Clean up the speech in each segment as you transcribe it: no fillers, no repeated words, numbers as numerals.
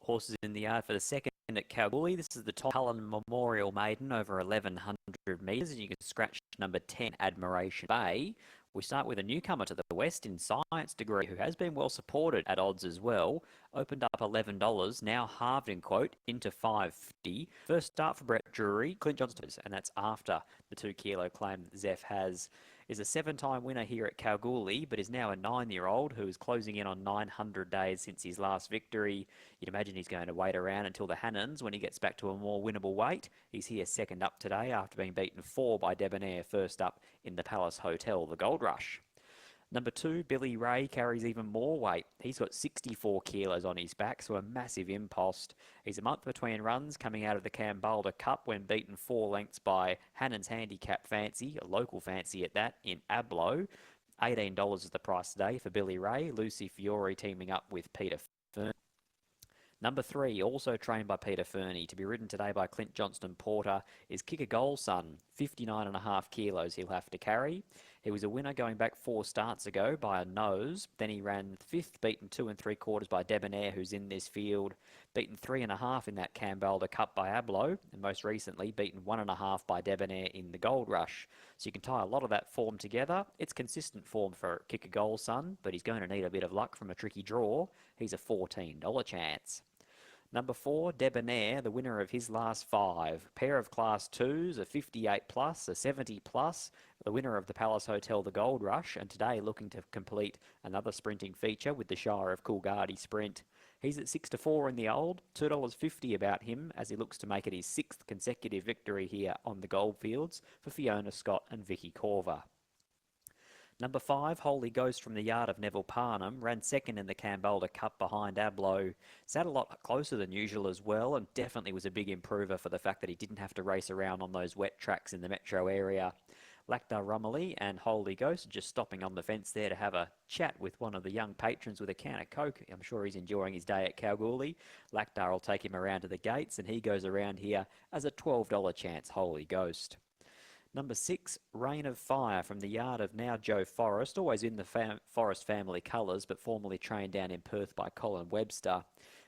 Horses in the yard for the second at Coolgardie. This is the Tom Cullen Memorial Maiden over 1100 metres, and you can scratch number 10, Admiration Bay. We start with a newcomer to the west in Science Degree, who has been well supported at odds as well. Opened up $11, now halved in quote into 550. First start for Brett Drury, Clint Johnston, and that's after the 2 kilo claim that Zeph has. Is a 7-time winner here at Coolgardie, but is now a 9-year-old who is closing in on 900 days since his last victory. You'd imagine he's going to wait around until the Hannons when he gets back to a more winnable weight. He's here second up today after being beaten 4 by Debonair first up in the Palace Hotel, the Gold Rush. Number 2, Billy Ray, carries even more weight. He's got 64 kilos on his back, so a massive impost. He's a month between runs, coming out of the Cambalda Cup when beaten 4 lengths by Hannon's Handicap Fancy, a local fancy at that, in Ablow. $18 is the price today for Billy Ray. Lucy Fiore teaming up with Peter Fern. Number 3, also trained by Peter Fernie, to be ridden today by Clint Johnston Porter, is Kick a Goal Son. 59.5 kilos he'll have to carry. He was a winner going back 4 starts ago by a nose. Then he ran 5th, beaten 2 3/4 by Debonair, who's in this field. Beaten 3.5 in that Cambalda Cup by Ablow, and most recently beaten 1.5 by Debonair in the Gold Rush. So you can tie a lot of that form together. It's consistent form for Kick a Goal Son, but he's going to need a bit of luck from a tricky draw. He's a $14 chance. Number 4, Debonair, the winner of his last 5. Pair of Class 2s, a 58 plus, a 70 plus, the winner of the Palace Hotel, the Gold Rush, and today looking to complete another sprinting feature with the Shire of Coolgardie Sprint. He's at 6 to 4 in the old, $2.50 about him as he looks to make it his 6th consecutive victory here on the Goldfields for Fiona Scott and Vicky Corver. Number 5, Holy Ghost from the yard of Neville Parnham, ran second in the Cambalda Cup behind Ablow. Sat a lot closer than usual as well, and definitely was a big improver for the fact that he didn't have to race around on those wet tracks in the metro area. Lactar Rumley and Holy Ghost just stopping on the fence there to have a chat with one of the young patrons with a can of Coke. I'm sure he's enjoying his day at Coolgardie. Lactar will take him around to the gates, and he goes around here as a $12 chance, Holy Ghost. Number 6, Reign of Fire from the yard of now Joe Forrest, always in the Forrest family colours, but formerly trained down in Perth by Colin Webster.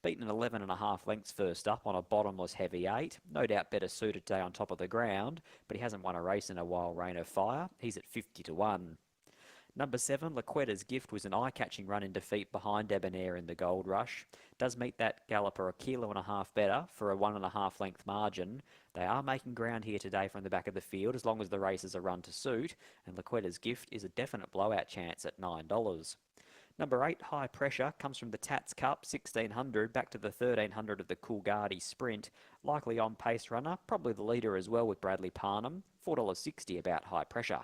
Beaten 11.5 lengths first up on a bottomless heavy 8. No doubt better suited today on top of the ground, but he hasn't won a race in a while, Reign of Fire. He's at 50 to 1. Number 7, Laquetta's Gift, was an eye-catching run in defeat behind Debonair in the Gold Rush. Does meet that galloper a 1.5 kilos better for a 1.5 length margin. They are making ground here today from the back of the field as long as the races are run to suit, and Laquetta's Gift is a definite blowout chance at $9. Number 8, High Pressure, comes from the Tats Cup, 1600, back to the 1300 of the Coolgardie Sprint. Likely on pace runner, probably the leader as well with Bradley Parnham. $4.60 about High Pressure.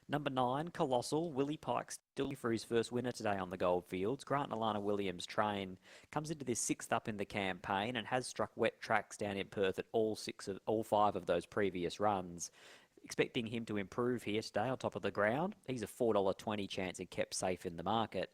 Number 9, Colossal, Willie Pike still for his first winner today on the Goldfields. Grant and Alana Williams train, comes into this 6th up in the campaign and has struck wet tracks down in Perth at all 5 of those previous runs. Expecting him to improve here today on top of the ground. He's a $4.20 chance and kept safe in the market.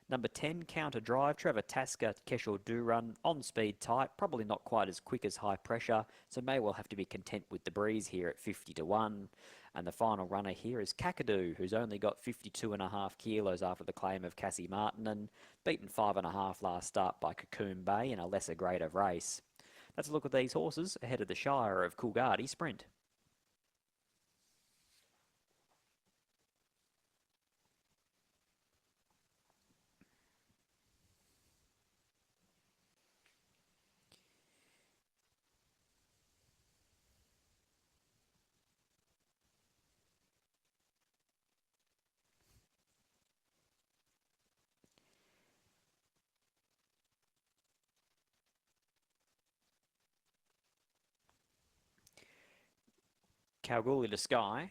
Number 10, Counter Drive, Trevor Tasker, Keshel Durun, on speed type, probably not quite as quick as High Pressure, so may well have to be content with the breeze here at 50 to 1. And the final runner here is Kakadu, who's only got 52.5 kilos after the claim of Cassie Martinen, beaten 5.5 last start by Cocoon Bay in a lesser grade of race. Let's look at these horses ahead of the Shire of Coolgardie Sprint. Kalgoorlie to Sky.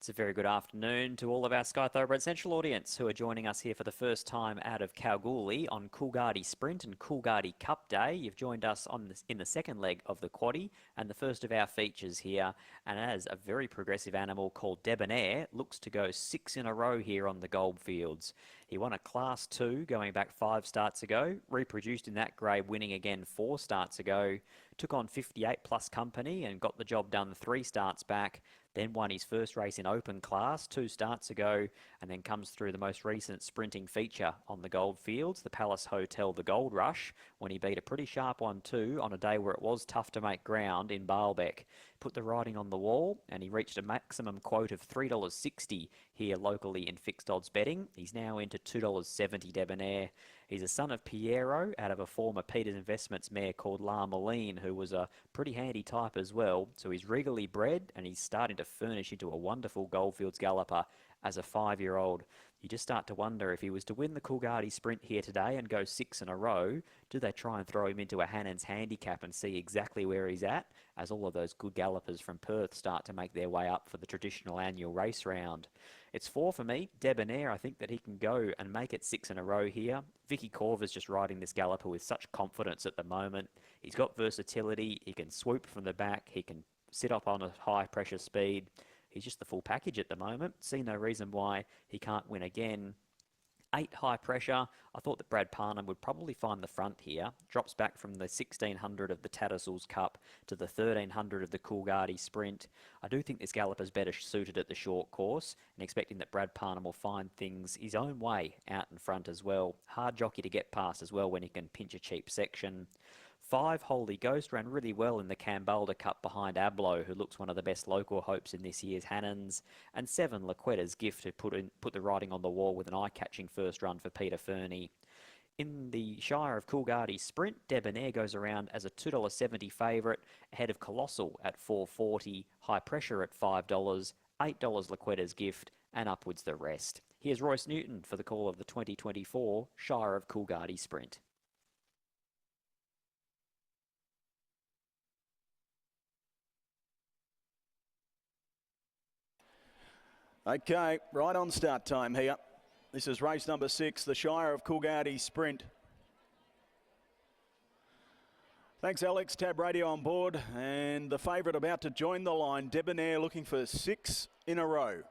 It's a very good afternoon to all of our Sky Thoroughbred Central audience who are joining us here for the first time out of Coolgardie on Coolgardie Sprint and Coolgardie Cup Day. You've joined us in the second leg of the quaddie and the first of our features here. And as a very progressive animal called Debonair looks to go 6 in a row here on the Goldfields. He won a Class 2 going back 5 starts ago, reproduced in that grade, winning again 4 starts ago, took on 58 plus company and got the job done 3 starts back, then won his first race in open class 2 starts ago, and then comes through the most recent sprinting feature on the Goldfields, the Palace Hotel, the Gold Rush, when he beat a pretty sharp one too on a day where it was tough to make ground in Baalbek. Put the writing on the wall and he reached a maximum quote of $3.60 here locally in fixed odds betting. He's now into $2.70 Debonair. He's a son of Piero out of a former Peters Investments mare called La Moline, who was a pretty handy type as well. So he's regally bred and he's starting to furnish into a wonderful Goldfields galloper as a 5-year-old. You just start to wonder if he was to win the Coolgardie Sprint here today and go 6 in a row, do they try and throw him into a Hannon's Handicap and see exactly where he's at, as all of those good gallopers from Perth start to make their way up for the traditional annual race round. It's 4 for me. Debonair, I think that he can go and make it 6 in a row here. Vicky Corver's just riding this galloper with such confidence at the moment. He's got versatility. He can swoop from the back. He can sit up on a high pressure speed. He's just the full package at the moment. See no reason why he can't win again. 8 high pressure. I thought that Brad Parnham would probably find the front here. Drops back from the 1600 of the Tattersalls Cup to the 1300 of the Coolgardie Sprint. I do think this galloper's better suited at the short course, and expecting that Brad Parnham will find things his own way out in front as well. Hard jockey to get past as well when he can pinch a cheap section. 5 Holy Ghost ran really well in the Cambalda Cup behind Ablo, who looks one of the best local hopes in this year's Hannons. And 7 Laquetta's Gift, who put the writing on the wall with an eye-catching first run for Peter Fernie. In the Shire of Coolgardie Sprint, Debonair goes around as a $2.70 favourite, ahead of Colossal at $4.40, High Pressure at $5, $8 Laquetta's Gift, and upwards the rest. Here's Royce Newton for the call of the 2024 Shire of Coolgardie Sprint. Okay, right on start time here. This is race number 6, the Shire of Coolgardie Sprint. Thanks, Alex. Tab Radio on board. And the favourite about to join the line, Debonair, looking for 6 in a row.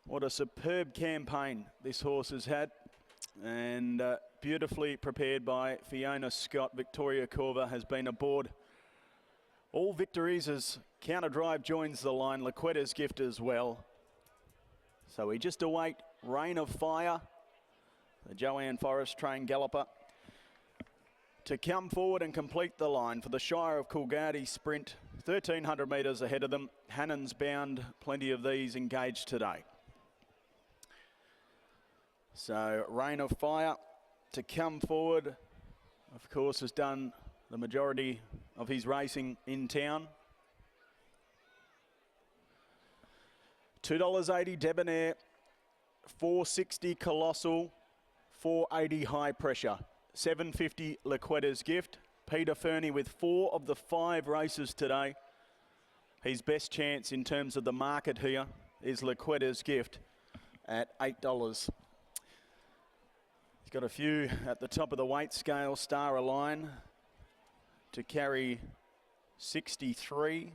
What a superb campaign this horse has had. And beautifully prepared by Fiona Scott. Victoria Corver has been aboard all victories as Counter Drive joins the line. Laquetta's Gift as well. So we just await Rain of Fire, the Joanne Forrest trained galloper, to come forward and complete the line for the Shire of Coolgardie Sprint. 1,300 metres ahead of them. Hannon's bound, plenty of these engaged today. So Rain of Fire to come forward, of course, has done the majority of his racing in town. $2.80 Debonair, $4.60 Colossal, $4.80 High Pressure, $7.50 Laquetta's Gift. Peter Fernie with 4 of the 5 races today. His best chance in terms of the market here is Laquetta's Gift at $8. He's got a few at the top of the weight scale. Star Align to carry 63.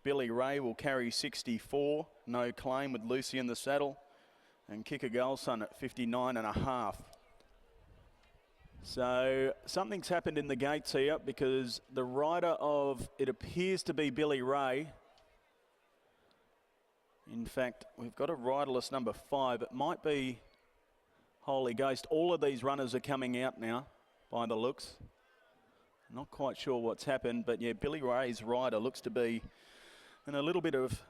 Billy Ray will carry 64. No Claim with Lucy in the saddle. And Kick a Goal Son at 59.5. So something's happened in the gates here because the rider of, it appears to be Billy Ray. In fact, we've got a riderless number 5. It might be Holy Ghost. All of these runners are coming out now by the looks. Not quite sure what's happened, but yeah, Billy Ray's rider looks to be in a little bit of,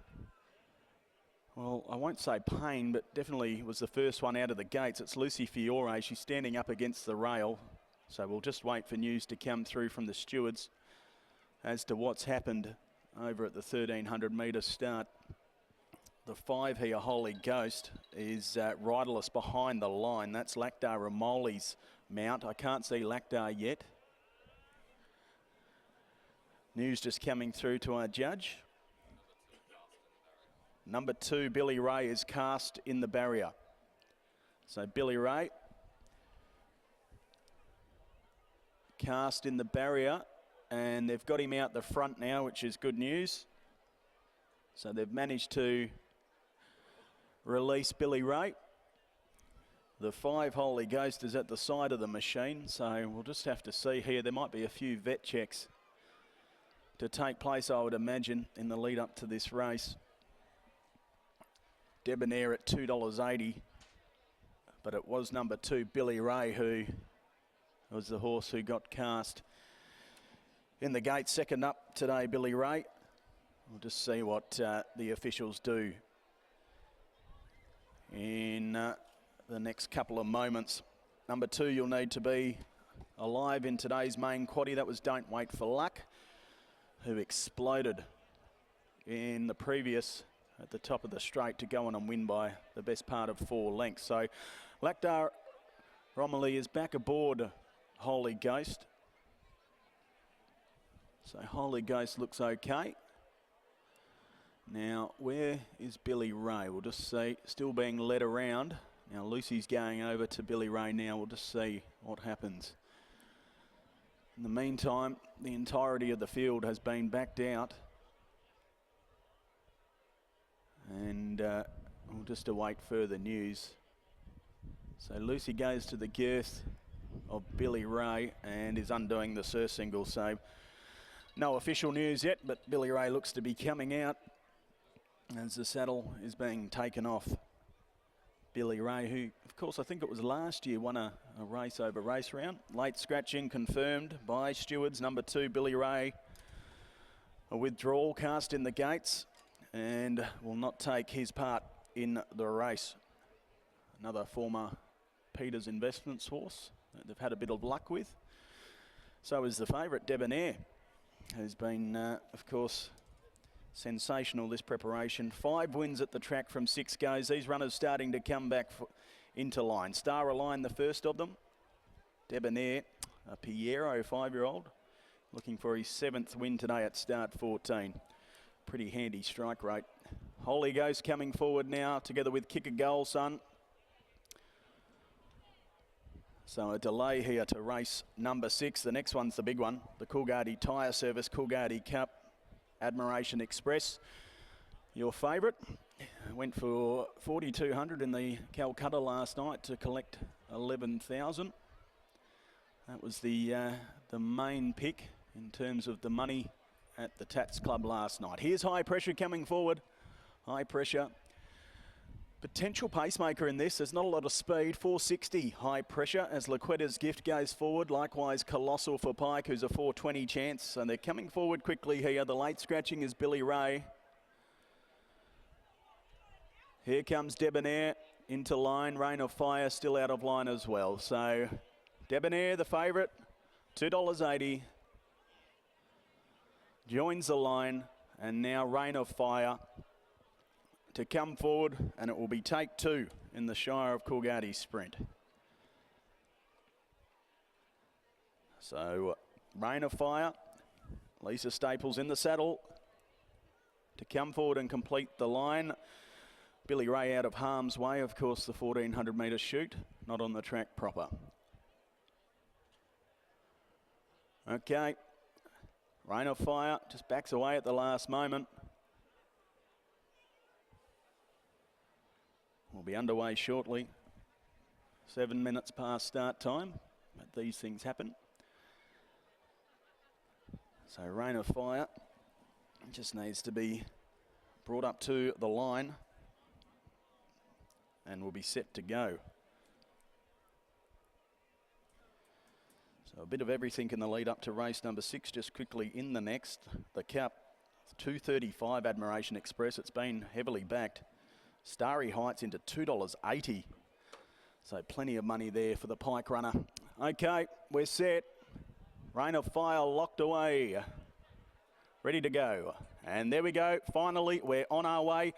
well, I won't say pain, but definitely was the first one out of the gates. It's Lucy Fiore. She's standing up against the rail. So we'll just wait for news to come through from the stewards as to what's happened over at the 1,300 metre start. The 5 here, Holy Ghost, is riderless behind the line. That's Lactar Ramoli's mount. I can't see Lactar yet. News just coming through to our judge. Number 2, Billy Ray, is cast in the barrier. So Billy Ray cast in the barrier, and they've got him out the front now, which is good news. So they've managed to release Billy Ray. The 5 Holy Ghost is at the side of the machine, so we'll just have to see here. There might be a few vet checks to take place, I would imagine, in the lead up to this race. Debonair at $2.80, but it was number 2, Billy Ray, who was the horse who got cast in the gate. Second up today, Billy Ray. We'll just see what the officials do in the next couple of moments. Number 2, you'll need to be alive in today's main quaddie. That was Don't Wait for Luck, who exploded in the previous at the top of the straight to go on and win by the best part of 4 lengths. So Lactar Romilly is back aboard Holy Ghost. So Holy Ghost looks okay. Now, where is Billy Ray? We'll just see, still being led around. Now Lucy's going over to Billy Ray now. We'll just see what happens. In the meantime, the entirety of the field has been backed out. And we'll just await further news. So Lucy goes to the girth of Billy Ray and is undoing the surcingle. So no official news yet, but Billy Ray looks to be coming out as the saddle is being taken off. Billy Ray, who, of course, I think it was last year, won a race over race round. Late scratching confirmed by stewards. Number 2, Billy Ray, a withdrawal cast in the gates and will not take his part in the race. Another former Peters Investments horse that they've had a bit of luck with. So is the favourite, Debonair, who's been, of course, sensational this preparation. 5 wins at the track from 6 goes. These runners starting to come back into line. Star Align, the first of them. Debonair, a Piero 5-year-old, looking for his 7th win today at start 14. Pretty handy strike rate. Holy Ghost coming forward now together with Kick a Goal Son. So a delay here to race number 6. The next one's the big one. The Coolgardie Tyre Service Coolgardie Cup Admiration Express. Your favourite went for 4,200 in the Calcutta last night to collect 11,000. That was the main pick in terms of the money at the Tats Club last night. Here's High Pressure coming forward. High Pressure. Potential pacemaker in this. There's not a lot of speed. 460 High Pressure as Laquetta's Gift goes forward. Likewise Colossal for Pike, who's a 420 chance. So they're coming forward quickly here. The late scratching is Billy Ray. Here comes Debonair into line. Rain of Fire still out of line as well. So Debonair, the favourite, $2.80. Joins the line, and now Rain of Fire to come forward, and it will be take 2 in the Shire of Coolgardie sprint. So Rain of Fire, Lisa Staples in the saddle to come forward and complete the line. Billy Ray out of harm's way, of course, the 1,400 metre shoot, not on the track proper. Okay. Rain of Fire just backs away at the last moment. We'll be underway shortly. 7 minutes past start time, but these things happen. So Rain of Fire just needs to be brought up to the line and will be set to go. So a bit of everything in the lead up to race number 6. Just quickly in the next, the Cup, 235 Admiration Express. It's been heavily backed. Starry Heights into $2.80. So plenty of money there for the Pike runner. Okay, we're set. Rain of Fire locked away. Ready to go. And there we go. Finally, we're on our way.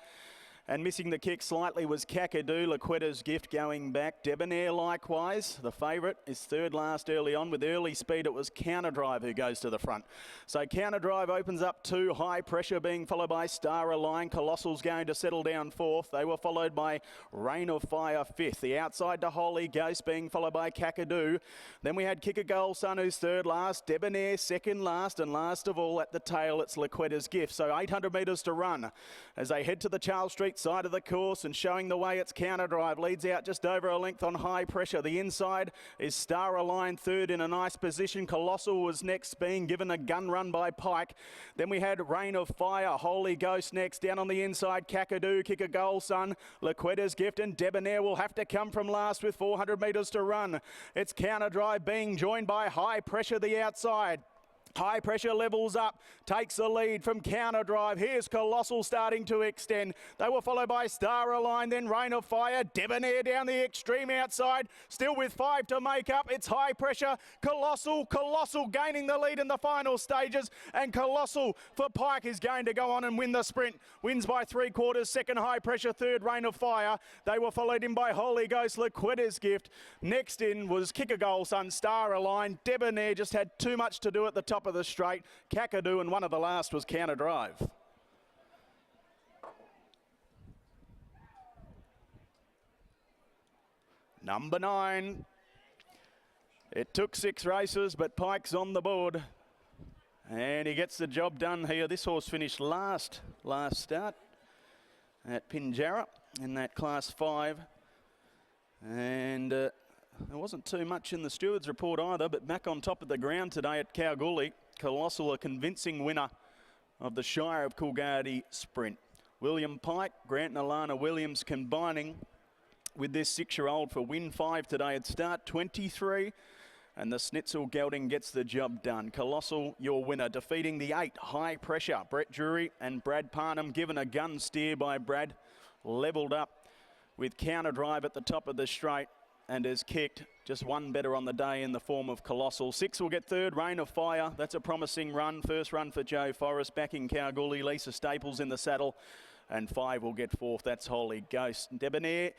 And missing the kick slightly was Kakadu. Laquetta's Gift going back. Debonair likewise. The favourite is third last early on. With early speed, it was Counter Drive who goes to the front. So Counter Drive opens up 2. High Pressure being followed by Star Align. Colossal's going to settle down 4th. They were followed by Rain of Fire 5th. The outside to Holy Ghost being followed by Kakadu. Then we had Kick a Goal Son who's third last. Debonair second last. And last of all at the tail, it's Laquetta's Gift. So 800 metres to run as they head to the Charles Street side of the course, and showing the way it's Counter Drive. Leads out just over a length on High Pressure. The inside is Star Align third in a nice position. Colossal was next, being given a gun run by Pike. Then we had Rain of Fire, Holy Ghost next. Down on the inside, Kakadu, Kick a Goal Son, Laquetta's Gift, and Debonair will have to come from last with 400 metres to run. It's Counter Drive being joined by High Pressure the outside. High Pressure levels up, takes the lead from Counter Drive. Here's Colossal starting to extend. They were followed by Star Align, then Rain of Fire. Debonair down the extreme outside, still with 5 to make up. It's High Pressure, Colossal gaining the lead in the final stages. And Colossal for Pike is going to go on and win the sprint. Wins by 3/4, second High Pressure, third Rain of Fire. They were followed in by Holy Ghost, Laquetta's Gift. Next in was Kick a Goal Son, Star Align. Debonair just had too much to do at the top of the straight. Kakadu, and one of the last was Counter Drive. Number 9. It took 6 races, but Pike's on the board. And he gets the job done here. This horse finished last start at Pinjarra in that Class 5. And there wasn't too much in the steward's report either, but back on top of the ground today at Coolgardie, Colossal, a convincing winner of the Shire of Coolgardie sprint. William Pike, Grant and Alana Williams combining with this 6-year-old for win 5 today at start 23. And the Schnitzel gelding gets the job done. Colossal, your winner, defeating the 8 High Pressure. Brett Drury and Brad Parnham, given a gun steer by Brad, levelled up with Counter Drive at the top of the straight, and has kicked just one better on the day in the form of Colossal. 6 will get third, Rain of Fire. That's a promising run. First run for Joe Forrest, backing Coolgardie. Lisa Staples in the saddle. And 5 will get 4th. That's Holy Ghost. Debonair,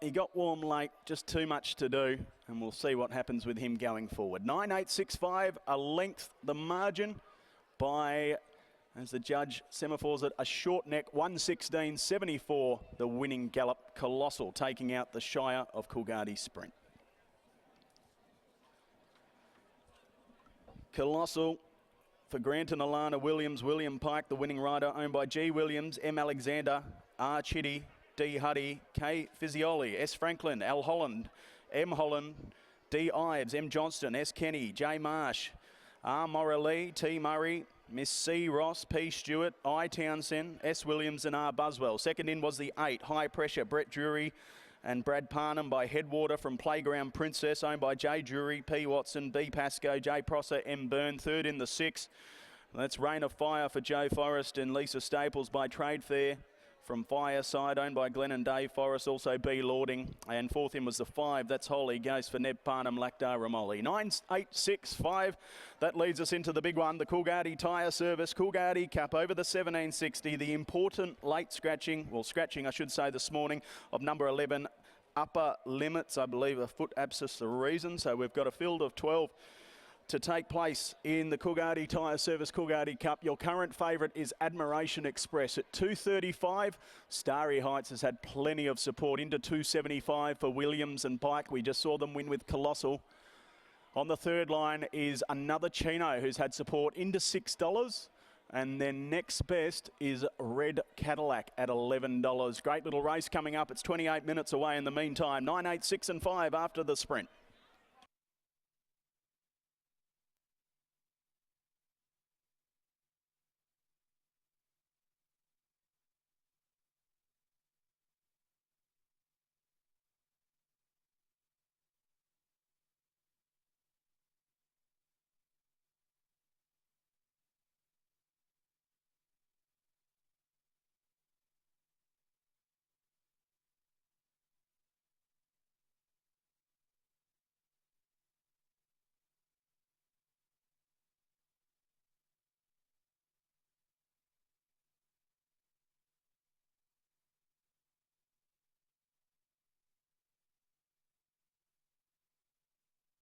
he got warm late, just too much to do. And we'll see what happens with him going forward. 9.865, a length the margin by, as the judge semaphores it, a short neck, 1:16.74, the winning gallop. Colossal taking out the Shire of Coolgardie sprint. Colossal for Grant and Alana Williams. William Pike, the winning rider, owned by G. Williams, M. Alexander, R. Chitty, D. Huddy, K. Fisioli, S. Franklin, L. Holland, M. Holland, D. Ives, M. Johnston, S. Kenny, J. Marsh, R. Morley, T. Murray, Miss C. Ross, P. Stewart, I. Townsend, S. Williams and R. Buswell. Second in was the 8 High Pressure, Brett Drury and Brad Parnham by Headwater from Playground Princess, owned by J. Drury, P. Watson, B. Pascoe, J. Prosser, M. Byrne. Third in the 6. That's Rain of Fire for Joe Forrest and Lisa Staples by Trade Fair from Fireside, owned by Glenn and Dave Forrest, also B. Lording. And 4th in was the 5. That's Holy Ghost for Neb Parnham, Lactar Ramoli. 9.865. That leads us into the big one, the Coolgardie Tyre Service, Coolgardie Cup over the 1760. The important late scratching I should say, this morning of number 11, Upper Limits. I believe a foot abscess the reason. So we've got a field of 12 to take place in the Coolgardie Tyre Service Coolgardie Cup. Your current favourite is Admiration Express at 2.35. Starry Heights has had plenty of support into 2.75 for Williams and Pike. We just saw them win with Colossal. On the third line is another Chino who's had support into $6. And then next best is Red Cadillac at $11. Great little race coming up. It's 28 minutes away in the meantime. 9, 8, 6 and 5 after the sprint.